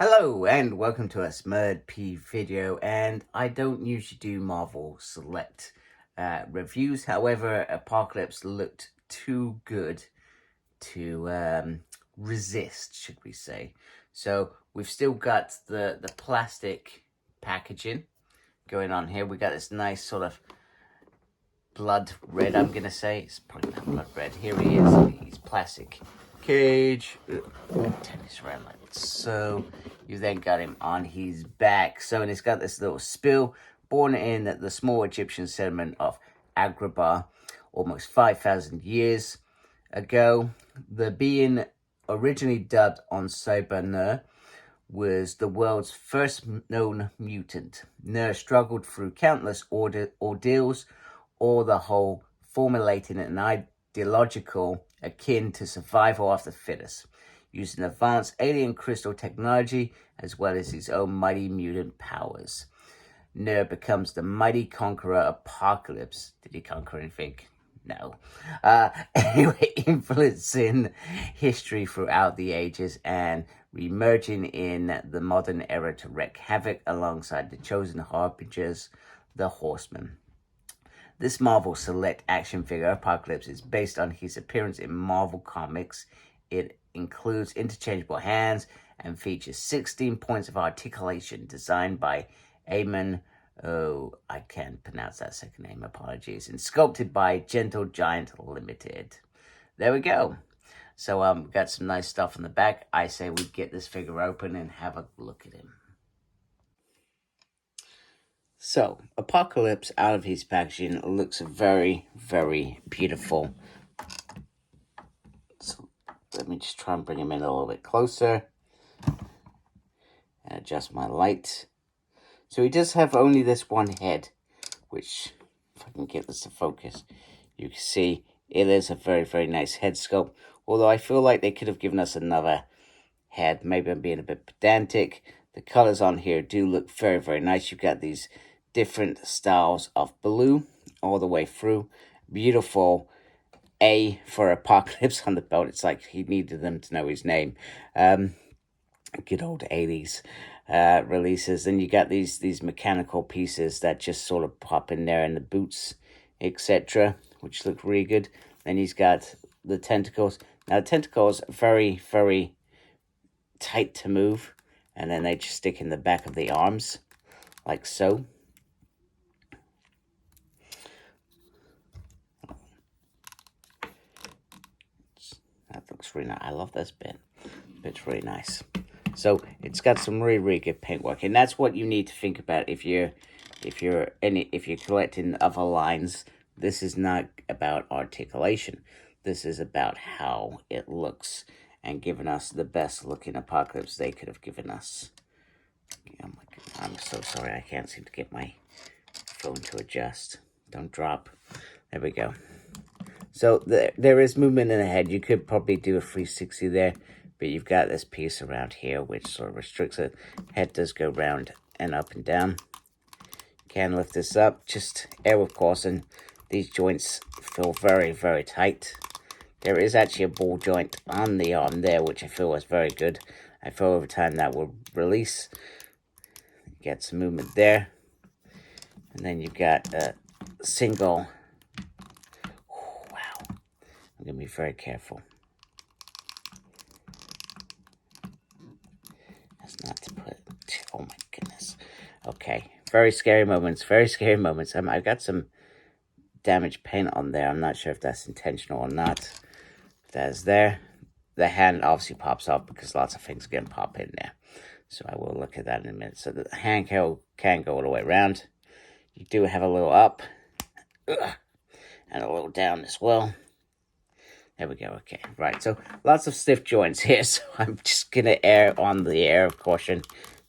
Hello and welcome to a Smurd P video, and I don't usually do Marvel Select reviews. However, Apocalypse looked too good to resist, should we say. So we've still got the plastic packaging going on here. We got this nice sort of blood red, I'm gonna say. It's probably not blood red. Here he is. He's plastic cage. Turn this around like so. You then got him on his back. So, and it's got this little spill. Born in the small Egyptian settlement of Agrabah almost 5,000 years ago. The being originally dubbed Onsoba was the world's first known mutant. Nur struggled through countless ordeals, all the whole formulating an ideological akin to survival of the fittest, using advanced alien crystal technology as well as his own mighty mutant powers. Nur becomes the mighty conqueror Apocalypse. Did he conquer anything? No. Anyway, influencing history throughout the ages and reemerging in the modern era to wreak havoc alongside the chosen harbingers, the Horsemen. This Marvel Select action figure, Apocalypse, is based on his appearance in Marvel Comics. It includes interchangeable hands and features 16 points of articulation designed by Eamon, I can't pronounce that second name, apologies, and sculpted by Gentle Giant Limited. There we go. So we've got some nice stuff on the back. I say we get this figure open and have a look at him. So, Apocalypse out of his packaging looks very, very beautiful. So, let me just try and bring him in a little bit closer. And adjust my light. So, he does have only this one head, which, if I can get this to focus, you can see it is a very, very nice head sculpt. Although I feel like they could have given us another head. Maybe I'm being a bit pedantic. The colors on here do look very, very nice. You've got these different styles of blue all the way through. Beautiful A for Apocalypse on the belt. It's like he needed them to know his name. Good old 80s releases. Then you got these mechanical pieces that just sort of pop in there in the boots, etc., which look really good. Then he's got the tentacles. Now the tentacles are very, very tight to move, and then they just stick in the back of the arms like so. That looks really nice. I love this bit. It's really nice. So it's got some really, really good paintwork, and that's what you need to think about if you're collecting other lines. This is not about articulation. This is about how it looks and giving us the best looking Apocalypse they could have given us. Oh my God, I'm so sorry. I can't seem to get my phone to adjust. Don't drop. There we go. So there is movement in the head. You could probably do a 360 there, but you've got this piece around here which sort of restricts it. Head does go round and up and down. Can lift this up. Just air with caution. These joints feel very, very tight. There is actually a ball joint on the arm there, which I feel was very good. I feel over time that will release. Get some movement there. And then you've got a single. Oh, wow. I'm going to be very careful. That's not to put. Oh my goodness. Okay. Very scary moments. Very scary moments. I've got some damaged paint on there. I'm not sure if that's intentional or not. That is there. The hand obviously pops off because lots of things can pop in there. So I will look at that in a minute. So the hand can go all the way around. You do have a little up. And a little down as well. There we go. Okay. Right. So lots of stiff joints here. So I'm just going to err on the air of caution.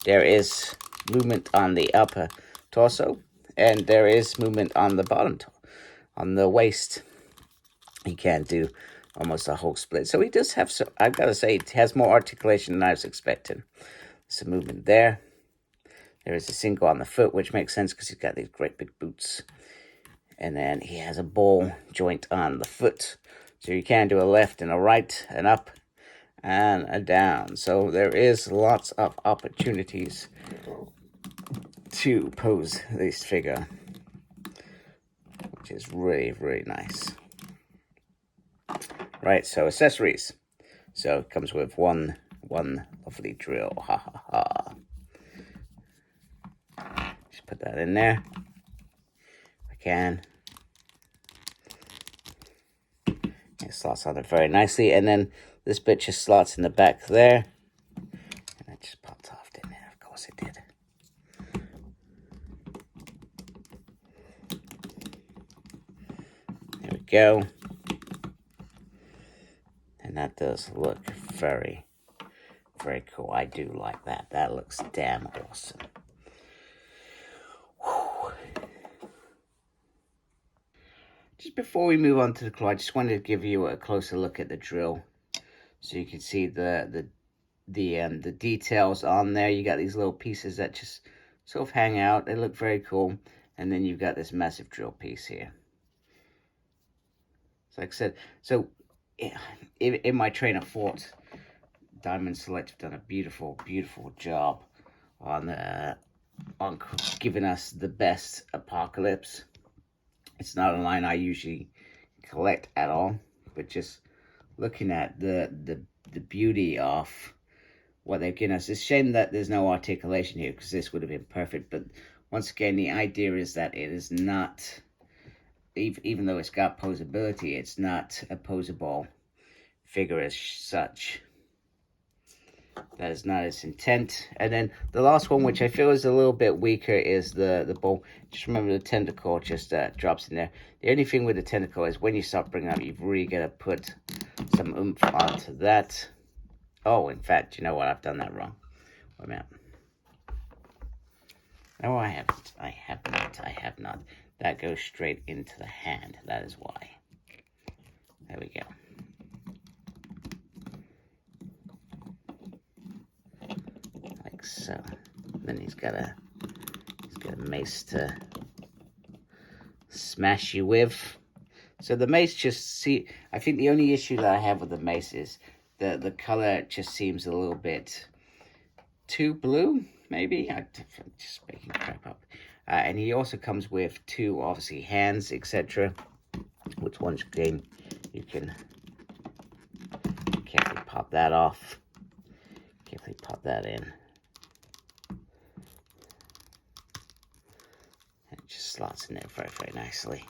There is movement on the upper torso. And there is movement on the bottom, on the waist. He can't do almost a whole split. So he does have some, I've got to say, it has more articulation than I was expecting. Some movement there. There is a single on the foot, which makes sense because he's got these great big boots. And then he has a ball joint on the foot. So you can do a left and a right and up. and a down. So there is lots of opportunities to pose this figure, which is really, really nice. Right, so accessories. So it comes with one lovely drill. Ha ha ha. Just put that in there if I can. It slots on it very nicely, and then this bit just slots in the back there, and it just popped off, didn't it? Of course it did. There we go. And that does look very, very cool. I do like that. That looks damn awesome. Whew. Just before we move on to the claw, I just wanted to give you a closer look at the drill, so you can see the details on there. You got these little pieces that just sort of hang out. They look very cool. And then you've got this massive drill piece here. So like I said, so in my train of thought, Diamond Select have done a beautiful, beautiful job on giving us the best Apocalypse. It's not a line I usually collect at all, but just looking at the beauty of what they've given us. It's a shame that there's no articulation here, because this would have been perfect. But once again, the idea is that it is not, even though it's got posability, it's not a posable figure as such. That is not its intent. And then the last one, which I feel is a little bit weaker, is the bowl. Just remember the tentacle just drops in there. The only thing with the tentacle is when you start bringing up, you've really got to put some oomph onto that. Oh, in fact, you know what? I've done that wrong. Wait a minute. No, I haven't. I have not. I have not. That goes straight into the hand. That is why. There we go. Like so. Then he's got a mace to smash you with. So the mace just I think the only issue that I have with the mace is the color just seems a little bit too blue, maybe. I'm just making crap up. And he also comes with two, obviously, hands, etc. Which once again, you can carefully pop that off. Carefully pop that in. And it just slots in there very, very nicely.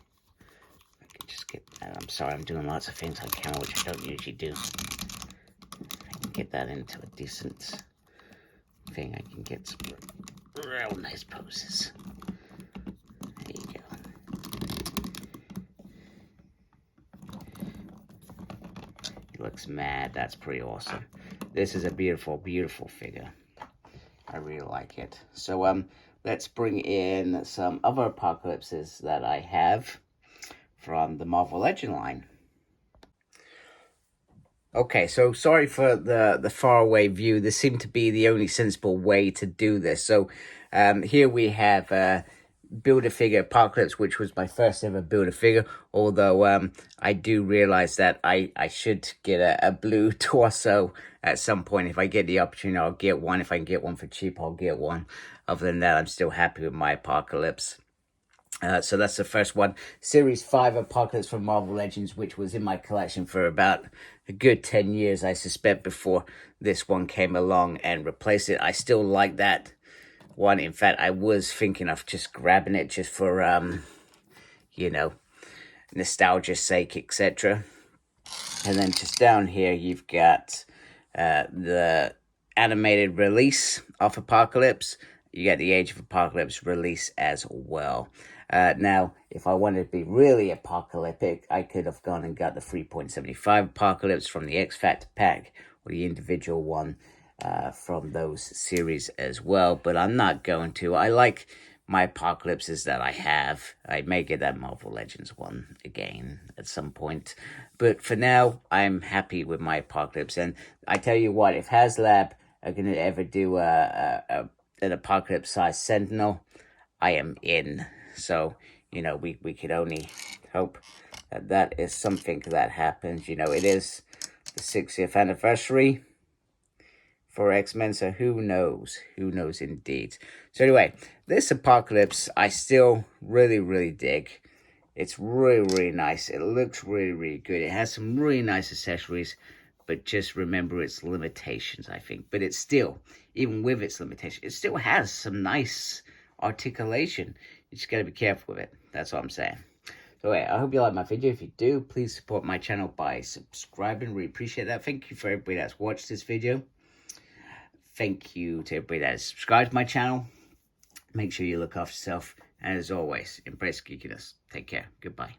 I can just get that. I'm sorry, I'm doing lots of things on camera, which I don't usually do. I can get that into a decent thing. I can get some real nice poses. There you go. He looks mad. That's pretty awesome. This is a beautiful, beautiful figure. I really like it. So let's bring in some other Apocalypses that I have from the Marvel Legend line. Okay, so sorry for the faraway view. This seemed to be the only sensible way to do this. So here we have Build-A-Figure Apocalypse, which was my first ever Build-A-Figure. Although I do realize that I should get a blue torso at some point. If I get the opportunity, I'll get one. If I can get one for cheap, I'll get one. Other than that, I'm still happy with my Apocalypse. So that's the first one. Series 5 Apocalypse from Marvel Legends, which was in my collection for about a good 10 years, I suspect, before this one came along and replaced it. I still like that one. In fact, I was thinking of just grabbing it just for, you know, nostalgia's sake, etc. And then just down here, you've got the animated release of Apocalypse. You get the Age of Apocalypse release as well. Now, if I wanted to be really apocalyptic, I could have gone and got the 3.75 Apocalypse from the X Factor pack, or the individual one from those series as well, but I'm not going to. I like my Apocalypses that I have. I may get that Marvel Legends one again at some point, but for now, I'm happy with my Apocalypse. And I tell you what, if HasLab are going to ever do an Apocalypse-sized Sentinel, I am in. So, you know, we could only hope that is something that happens. You know, it is the 60th anniversary for X-Men, so who knows? Who knows indeed. So anyway, this Apocalypse I still really dig. It's really nice. It looks really good. It has some really nice accessories, but just remember its limitations, I think. But it's still, even with its limitations, it still has some nice articulation. You just got to be careful with it. That's what I'm saying. So anyway, I hope you like my video. If you do, please support my channel by subscribing. Really appreciate that. Thank you for everybody that's watched this video. Thank you to everybody that has subscribed to my channel. Make sure you look after yourself. And as always, embrace geekiness. Take care. Goodbye.